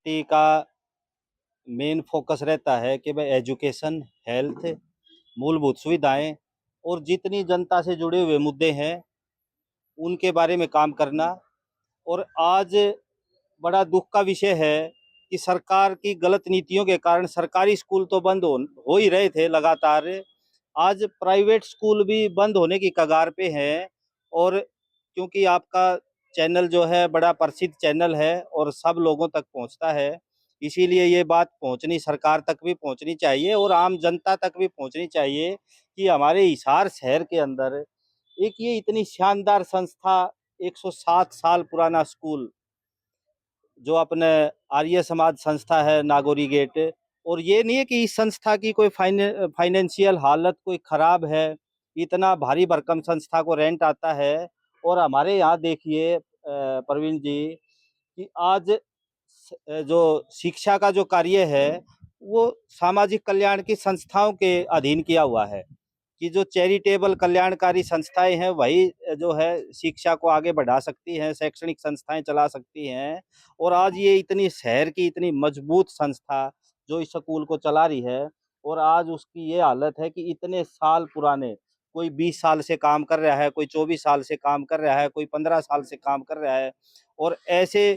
व्यक्ति का main focus रहता है कि भाई एजुकेशन, हेल्थ, मूलभूत सुविधाएं और जितनी जनता से जुड़े हुए मुद्दे हैं उनके बारे में काम करना। और आज बड़ा दुख का विषय है कि सरकार की गलत नीतियों के कारण सरकारी स्कूल तो बंद हो ही रहे थे लगातार, आज प्राइवेट स्कूल भी बंद होने की कगार पे हैं। और क्योंकि आपका चैनल जो है बड़ा प्रसिद्ध चैनल है और सब लोगों तक पहुंचता है, इसीलिए ये बात पहुंचनी, सरकार तक भी पहुंचनी चाहिए और आम जनता तक भी पहुंचनी चाहिए कि हमारे हिसार शहर के अंदर एक ये इतनी शानदार संस्था, 107 साल पुराना स्कूल जो अपने आर्य समाज संस्था है नागौरी गेट। और ये नहीं है कि इस संस्था की कोई फाइनेंशियल हालत कोई खराब है, इतना भारी भरकम संस्था को रेंट आता है। और हमारे यहाँ देखिए प्रवीण जी कि आज जो शिक्षा का जो कार्य है वो सामाजिक कल्याण की संस्थाओं के अधीन किया हुआ है कि जो चैरिटेबल कल्याणकारी संस्थाएं हैं वही जो है शिक्षा को आगे बढ़ा सकती हैं, शैक्षणिक संस्थाएं चला सकती हैं। और आज ये इतनी शहर की इतनी मजबूत संस्था जो इस स्कूल को चला रही है, और आज उसकी ये हालत है कि इतने साल पुराने, कोई 20 साल से काम कर रहा है, कोई 24 साल से काम कर रहा है, कोई 15 साल से काम कर रहा है। और ऐसे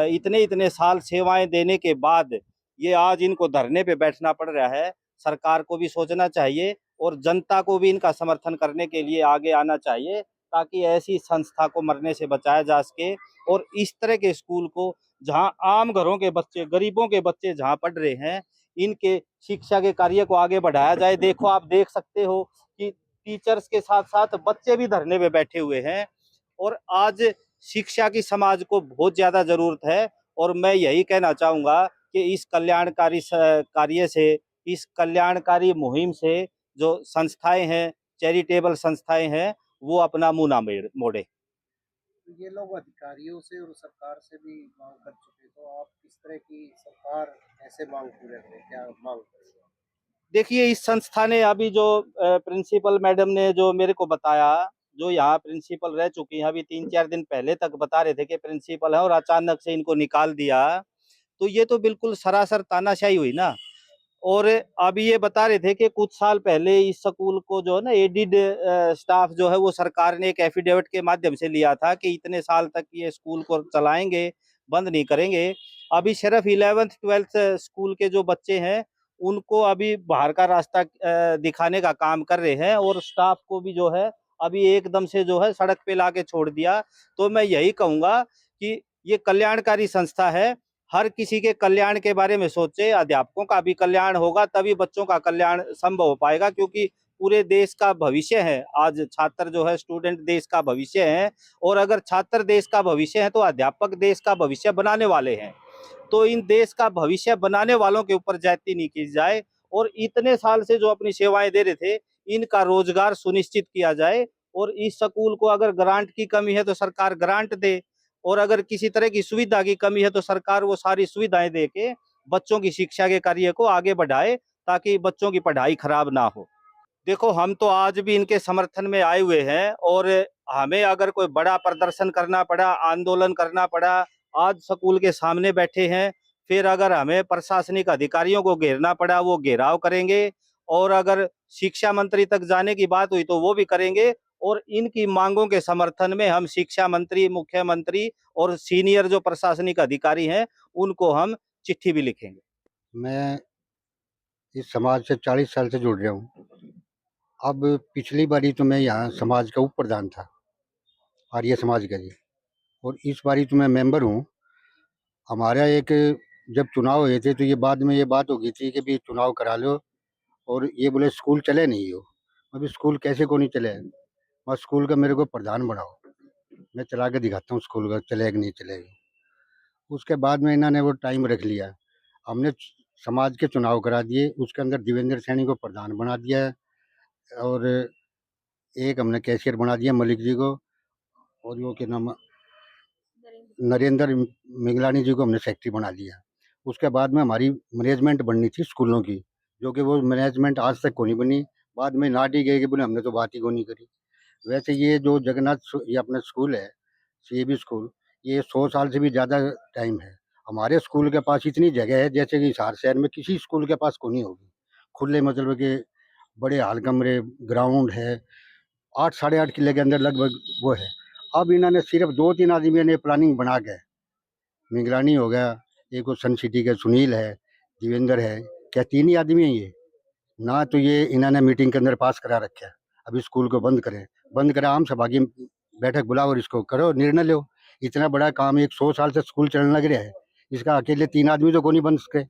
इतने इतने साल सेवाएं देने के बाद ये आज इनको धरने पे बैठना पड़ रहा है। सरकार को भी सोचना चाहिए और जनता को भी इनका समर्थन करने के लिए आगे आना चाहिए ताकि ऐसी संस्था को मरने से बचाया जा सके। और इस तरह के स्कूल को जहां आम घरों के बच्चे, गरीबों के बच्चे जहां पढ़ रहे हैं, इनके शिक्षा के कार्य को आगे बढ़ाया जाए। देखो, आप देख सकते हो कि टीचर्स के साथ साथ बच्चे भी धरने पे बैठे हुए हैं। और आज शिक्षा की समाज को बहुत ज्यादा जरूरत है। और मैं यही कहना चाहूंगा कि इस कल्याणकारी कार्य से, इस कल्याणकारी मुहिम से जो संस्थाएं हैं, चैरिटेबल संस्थाएं हैं, वो अपना मुंह ना मोड़े। तो ये लोग अधिकारियों से और सरकार से भी मांग कर चुके, तो आप किस तरह की सरकार ऐसे मांग पूरे करें, क्या मांग करेंगे? देखिए, इस संस्था ने अभी जो प्रिंसिपल मैडम ने जो मेरे को बताया, जो यहाँ प्रिंसिपल रह चुकी हैं, अभी 3-4 दिन पहले तक बता रहे थे कि प्रिंसिपल है और अचानक से इनको निकाल दिया, तो ये तो बिल्कुल सरासर तानाशाही हुई ना। और अभी ये बता रहे थे कि कुछ साल पहले इस स्कूल को जो है ना एडिड स्टाफ जो है वो सरकार ने एक एफिडेविट के माध्यम से लिया था कि इतने साल तक ये स्कूल को चलाएंगे, बंद नहीं करेंगे। अभी सिर्फ 11th-12th स्कूल के जो बच्चे हैं उनको अभी बाहर का रास्ता दिखाने का काम कर रहे हैं और स्टाफ को भी जो है अभी एकदम से जो है सड़क पे लाके छोड़ दिया। तो मैं यही कहूंगा कि ये कल्याणकारी संस्था है, हर किसी के कल्याण के बारे में सोचे। अध्यापकों का भी कल्याण होगा तभी बच्चों का कल्याण संभव हो पाएगा, क्योंकि पूरे देश का भविष्य है। आज छात्र जो है, स्टूडेंट देश का भविष्य है। और अगर छात्र देश का भविष्य है तो अध्यापक देश का भविष्य बनाने वाले हैं। तो इन देश का भविष्य बनाने वालों के ऊपर ज्यादती नहीं की जाए और इतने साल से जो अपनी सेवाएं दे रहे थे इनका रोजगार सुनिश्चित किया जाए। और इस स्कूल को अगर ग्रांट की कमी है तो सरकार ग्रांट दे, और अगर किसी तरह की सुविधा की कमी है तो सरकार वो सारी सुविधाएं दे के बच्चों की शिक्षा के कार्य को आगे बढ़ाए ताकि बच्चों की पढ़ाई खराब ना हो। देखो, हम तो आज भी इनके समर्थन में आए हुए हैं और हमें अगर कोई बड़ा प्रदर्शन करना पड़ा, आंदोलन करना पड़ा, आज स्कूल के सामने बैठे हैं। फिर अगर हमें प्रशासनिक अधिकारियों को घेरना पड़ा, वो घेराव करेंगे। और अगर शिक्षा मंत्री तक जाने की बात हुई तो वो भी करेंगे। और इनकी मांगों के समर्थन में हम शिक्षा मंत्री, मुख्यमंत्री और सीनियर जो प्रशासनिक अधिकारी हैं उनको हम चिट्ठी भी लिखेंगे। मैं इस समाज से 40 साल से जुड़ रहा हूँ। अब पिछली बारी तो मैं यहाँ समाज का उप प्रधान था, आर्य समाज का जी। और इस बारी तो मैं मेंबर हूँ। हमारा एक जब चुनाव हुए थे तो ये बाद में ये बात हो गई थी कि भी चुनाव करा लो, और ये बोले स्कूल चले नहीं हो। अभी स्कूल कैसे को नहीं चले, और स्कूल का मेरे को प्रधान बनाओ, मैं चला के दिखाता हूँ स्कूल का चलेगा कि नहीं चलेगा। उसके बाद में इन्होंने वो टाइम रख लिया। हमने समाज के चुनाव करा दिए, उसके अंदर देवेंद्र सैनी को प्रधान बना दिया है, और एक हमने कैशियर बना दिया मलिक जी को, और वो क्या नाम, नरेंद्र मिंगलानी जी को हमने सेक्रेटरी बना दिया। उसके बाद में हमारी मैनेजमेंट बननी थी स्कूलों की, जो कि वो मैनेजमेंट आज तक को नहीं बनी। बाद में नाटी गई कि बोले हमने तो बात ही को नहीं करी। वैसे ये जो जगन्नाथ ये अपना स्कूल है, सीएबी स्कूल, ये 100 साल से भी ज़्यादा टाइम है। हमारे स्कूल के पास इतनी जगह है जैसे कि हिसार शहर में किसी स्कूल के पास को नहीं होगी। खुले मतलब के बड़े हाल कमरे, ग्राउंड है, 8 साढ़े 8 किले के अंदर लगभग वो है। अब इन्होंने सिर्फ 2-3 आदमियों ने प्लानिंग बना के, मिंगलानी हो गया, एक वो सन सिटी के सुनील है, देवेंद्र है, क्या 3 ही आदमी हैं ये? ना तो ये इन्होंने मीटिंग के अंदर पास करा रखा है, अभी स्कूल को बंद करें, बंद करें, आम सभा की बैठक बुलाओ और इसको करो, निर्णय लो। इतना बड़ा काम, एक 100 साल से स्कूल चलने लग रहा है, इसका अकेले 3 आदमी तो को नहीं बन सके।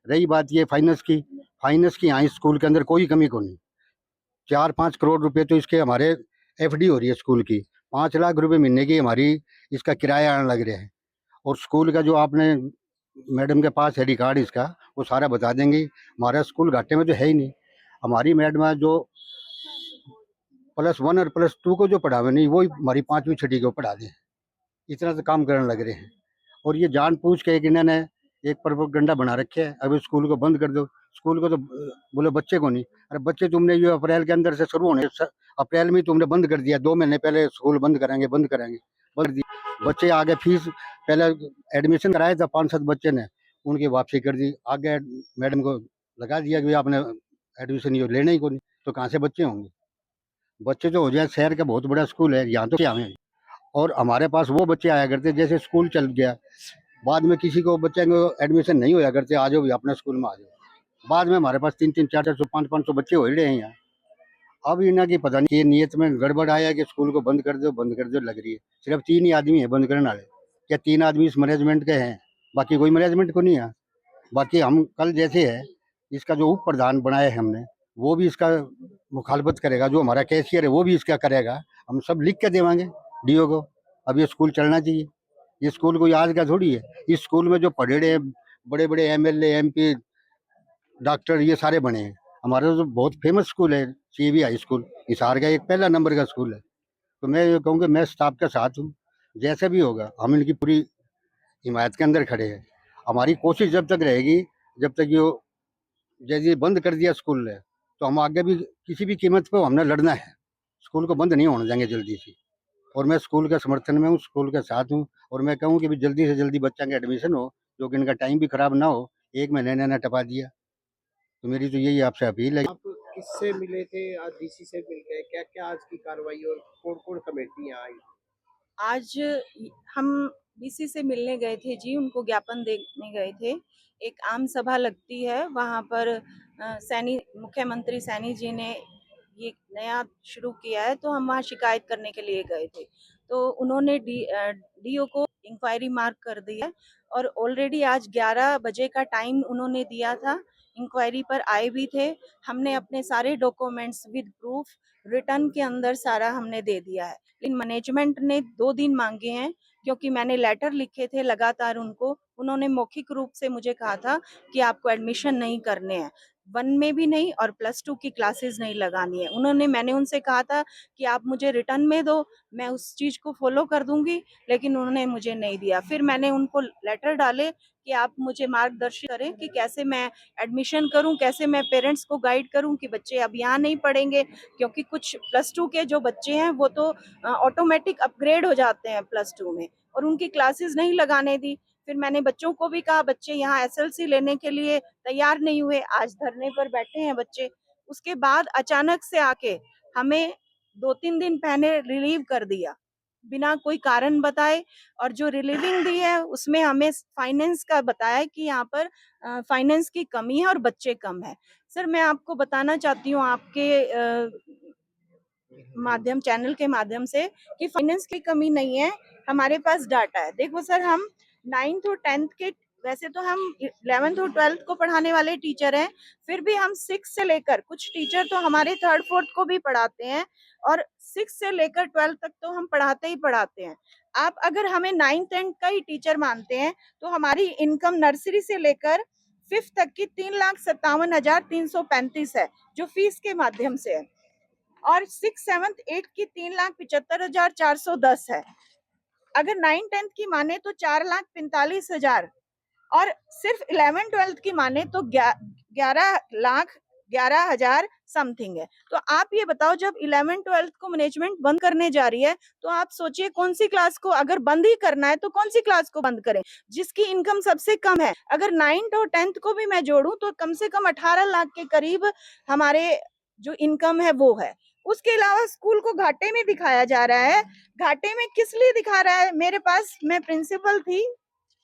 रही बात ये फाइनेंस की यहाँ इस स्कूल के अंदर कोई कमी को नहीं। 4-5 करोड़ रुपए तो इसके हमारे एफडी हो रही है स्कूल की, 5 लाख रुपए महीने की हमारी इसका किराया आने लग रहा है। और स्कूल का जो आपने मैडम के पास है रिकॉर्ड इसका, वो सारा बता देंगी। हमारा स्कूल घाटे में तो है ही नहीं। हमारी मैडम जो +1 और +2 को जो पढ़ावे नहीं, वो हमारी 5वीं छठी को पढ़ा दें, इतना तो काम करने लग रहे हैं। और ये जान पूछ के एक इन्होंने एक प्रोपेगेंडा बना रखे है, अभी स्कूल को बंद कर दो। स्कूल को तो बोले बच्चे को नहीं, अरे बच्चे तुमने ये अप्रैल के अंदर से शुरू होने, अप्रैल में ही तुमने बंद कर दिया, 2 महीने पहले स्कूल बंद करेंगे बंद दिया। बच्चे आगे फीस पहले एडमिशन कराया था 5-7 बच्चे ने, उनकी वापसी कर दी, आगे मैडम को लगा दिया कि आपने एडमिशन ये लेना ही को नहीं, तो कहाँ से बच्चे होंगे? बच्चे जो हो जाए, शहर का बहुत बड़ा स्कूल है, यहाँ तो क्या हमें। और हमारे पास वो बच्चे आया करते जैसे स्कूल चल गया, बाद में किसी को बच्चे को एडमिशन नहीं होया करते, आ जाओ भी अपने स्कूल में आ जाओ। बाद में हमारे पास 3-3, 400, 500 बच्चे हो ही रहे हैं यहाँ। अब इन्हें की पता नहीं ये नियत में गड़बड़ आया कि स्कूल को बंद कर दो लग रही है। सिर्फ 3 ही आदमी है बंद करने वाले, क्या 3 आदमी इस मैनेजमेंट के हैं, बाकी कोई मैनेजमेंट को नहीं है। बाकी हम कल जैसे है, इसका जो उप प्रधान बनाया है हमने, वो भी इसका मुखालफत करेगा, जो हमारा कैशियर है वो भी इसका करेगा, हम सब लिख के देवांगे डीओ को। अब ये स्कूल चलना चाहिए, ये स्कूल कोई आज का थोड़ी है। इस स्कूल में जो पढ़े हैं बड़े बड़े एमएलए, एमपी, डॉक्टर, ये सारे बने हैं। हमारा तो बहुत फेमस स्कूल है सीबी हाई स्कूल, हिसार का एक पहला नंबर का स्कूल है। तो मैं ये कहूँगा, मैं स्टाफ के साथ हूँ, जैसे भी होगा हम इनकी पूरी हिमायत के अंदर खड़े हैं। हमारी कोशिश जब तक रहेगी, जब तक ये जैसे बंद कर दिया स्कूल है, तो हम आगे भी किसी भी कीमत पर हमने लड़ना है, स्कूल को बंद नहीं होने देंगे जल्दी से। और मैं स्कूल के समर्थन में हूँ, स्कूल के साथ हूँ, और मैं कहूँ कि भी जल्दी से जल्दी बच्चा का एडमिशन हो, जो कि इनका टाइम भी खराब ना हो। 1 महीने इन्होंने टपा दिया, तो मेरी तो यही आपसे अपील है। आप किससे मिले थे? आज डीसी से मिल गए, क्या क्या आज की कार्रवाई और कौन कौन कमेटियां आई? आज हम डीसी से मिलने गए थे जी, उनको ज्ञापन देने गए थे। एक आम सभा लगती है वहाँ पर, मुख्यमंत्री सैनी जी ने ये नया शुरू किया है, तो हम वहाँ शिकायत करने के लिए गए थे। तो उन्होंने डीओ को इंक्वायरी मार्क कर दिया है, और ऑलरेडी आज 11 बजे का टाइम उन्होंने दिया था। इंक्वायरी पर आए भी थे, हमने अपने सारे डॉक्यूमेंट्स विद प्रूफ रिटर्न के अंदर सारा हमने दे दिया है। लेकिन मैनेजमेंट ने 2 दिन मांगे हैं, क्योंकि मैंने लेटर लिखे थे लगातार उनको। उन्होंने मौखिक रूप से मुझे कहा था कि आपको एडमिशन नहीं करने हैं, 1 में भी नहीं और +2 की क्लासेस नहीं लगानी है। मैंने उनसे कहा था कि आप मुझे रिटर्न में दो, मैं उस चीज़ को फॉलो कर दूंगी, लेकिन उन्होंने मुझे नहीं दिया। फिर मैंने उनको लेटर डाले कि आप मुझे मार्गदर्शन करें कि कैसे मैं एडमिशन करूं, कैसे मैं पेरेंट्स को गाइड करूं कि बच्चे अब यहाँ नहीं पढ़ेंगे, क्योंकि कुछ +2 के जो बच्चे हैं वो तो ऑटोमेटिक अपग्रेड हो जाते हैं +2 में, और उनकी क्लासेस नहीं लगाने दी। फिर मैंने बच्चों को भी कहा, बच्चे यहाँ एसएलसी लेने के लिए तैयार नहीं हुए, आज धरने पर बैठे हैं बच्चे। उसके बाद अचानक से आके हमें 2-3 दिन पहले रिलीव कर दिया बिना कोई कारण बताए, और जो रिलीविंग दी है उसमें हमें फाइनेंस का बताया कि यहाँ पर फाइनेंस की कमी है और बच्चे कम है। सर, मैं आपको बताना चाहती हूँ आपके चैनल के माध्यम से कि फाइनेंस की कमी नहीं है, हमारे पास डाटा है। देखो सर, हम 9th और 10th के, वैसे तो हम 11th और 12th को पढ़ाने वाले टीचर हैं, फिर भी हम 6 से लेकर, कुछ टीचर तो हमारे 3rd 4th को भी पढ़ाते हैं, और 6 से लेकर 12th तक तो हम पढ़ाते ही पढ़ाते हैं। आप अगर हमें 9th 10th का ही टीचर मानते हैं, तो हमारी इनकम नर्सरी से लेकर 5th तक की 3,57,335 है, जो फीस के माध्यम से है, और 6th 7th 8th की 3,75,410 है। अगर 9th 10th की माने तो 4,45,000, और सिर्फ 11th 12th की माने तो 11,00,000 11,000 समथिंग है। तो आप ये बताओ, जब 11th-12th को मैनेजमेंट बंद करने जा रही है तो आप सोचिए कौन सी क्लास को अगर बंद ही करना है तो कौन सी क्लास को बंद करें जिसकी इनकम सबसे कम है। अगर 9th और 10th को भी मैं जोड़ूं तो कम से कम 18 लाख के करीब हमारे जो इनकम है वो है। उसके अलावा स्कूल को घाटे में दिखाया जा रहा है। घाटे में किस लिए दिखा रहा है? मेरे पास, मैं प्रिंसिपल थी,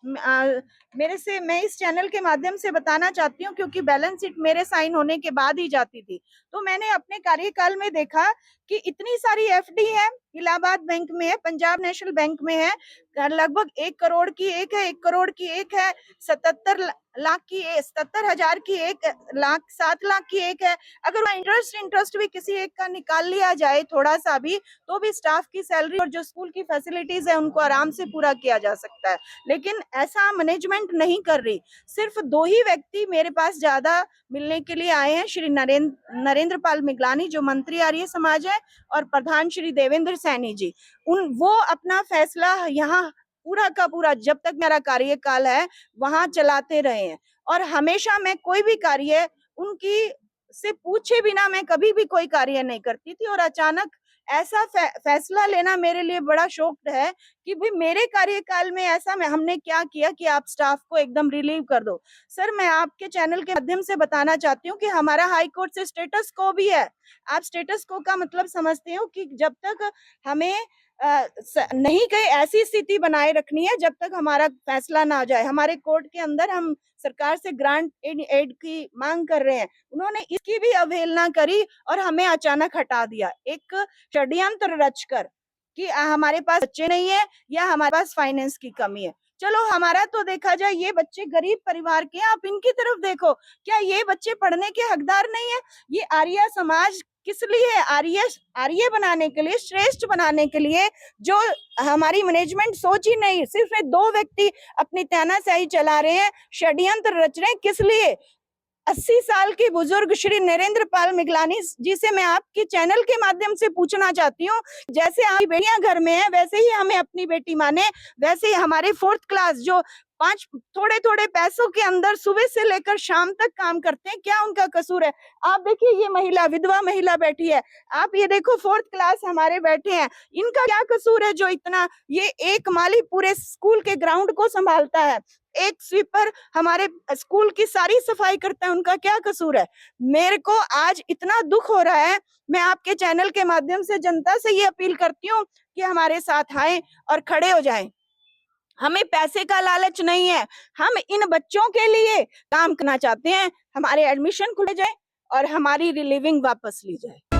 मैं इस चैनल के माध्यम से बताना चाहती हूँ क्योंकि बैलेंस शीट मेरे साइन होने के बाद ही जाती थी। तो मैंने अपने कार्यकाल में देखा कि इतनी सारी एफडी है, इलाहाबाद बैंक में है, पंजाब नेशनल बैंक में है, लगभग 1 करोड़ की एक है, 1 करोड़ की एक है, 77 लाख की 77,000 की 1 लाख, 7 लाख की एक है। अगर इंटरेस्ट भी किसी एक का निकाल लिया जाए थोड़ा सा भी, तो भी स्टाफ की सैलरी और जो स्कूल की फैसिलिटीज है उनको आराम से पूरा किया जा सकता है। लेकिन ऐसा मैनेजमेंट नहीं कर रही। सिर्फ 2 ही व्यक्ति मेरे पास ज्यादा मिलने के लिए आए हैं, श्री नरेंद्र पाल मिगलानी जो मंत्री आर्य समाज है और प्रधान श्री देवेंद्र सैनी जी। वो अपना फैसला यहाँ पूरा का पूरा जब तक मेरा कार्यकाल है वहां चलाते रहे हैं और हमेशा मैं कोई भी कार्य उनकी से पूछे बिना मैं कभी भी कोई कार्य नहीं करती थी। और अचानक ऐसा फैसला लेना मेरे लिए बड़ा शौक है कि भाई मेरे कार्यकाल में ऐसा हमने क्या किया कि आप स्टाफ को एकदम रिलीव कर दो। सर, मैं आपके चैनल के माध्यम से बताना चाहती हूँ कि हमारा हाई कोर्ट से स्टेटस को भी है। आप स्टेटस को का मतलब समझते हो कि जब तक हमें नहीं कहीं ऐसी स्थिति बनाए रखनी है जब तक हमारा फैसला ना आ जाए। हमारे कोर्ट के अंदर हम सरकार से ग्रांट एड की मांग कर रहे हैं, उन्होंने इसकी भी अवहेलना करी और हमें अचानक हटा दिया एक षड्यंत्र रचकर कि हमारे पास बच्चे नहीं है या हमारे पास फाइनेंस की कमी है। चलो, हमारा तो देखा जाए ये बच्चे गरीब परिवार के हैं, आप इनकी तरफ देखो, क्या ये बच्चे पढ़ने के हकदार नहीं है? ये आर्य समाज किस लिए है? आर्य बनाने के लिए, श्रेष्ठ बनाने के लिए, जो हमारी मैनेजमेंट सोच ही नहीं। सिर्फ 2 व्यक्ति अपनी तानाशाही चला रहे हैं, षड्यंत्र रच रहे हैं। किस लिए? 80 साल के बुजुर्ग श्री नरेंद्र पाल मिगलानी जी से मैं आपके चैनल के माध्यम से पूछना चाहती हूँ, जैसे आपकी बेटियां घर में है वैसे ही हमें अपनी बेटी माने, वैसे ही हमारे 4th क्लास जो 5 थोड़े थोड़े पैसों के अंदर सुबह से लेकर शाम तक काम करते हैं, क्या उनका कसूर है? आप देखिए, ये महिला, विधवा महिला बैठी है, आप ये देखो 4th क्लास हमारे बैठे हैं, इनका क्या कसूर है जो इतना? ये एक माली पूरे स्कूल के ग्राउंड को संभालता है, एक स्वीपर हमारे स्कूल की सारी सफाई करता है, उनका क्या कसूर है? मेरे को आज इतना दुख हो रहा है। मैं आपके चैनल के माध्यम से जनता से ये अपील करती हूँ कि हमारे साथ आए और खड़े हो जाएं। हमें पैसे का लालच नहीं है, हम इन बच्चों के लिए काम करना चाहते हैं। हमारे एडमिशन खुले जाए और हमारी रिलीविंग वापस ली जाए।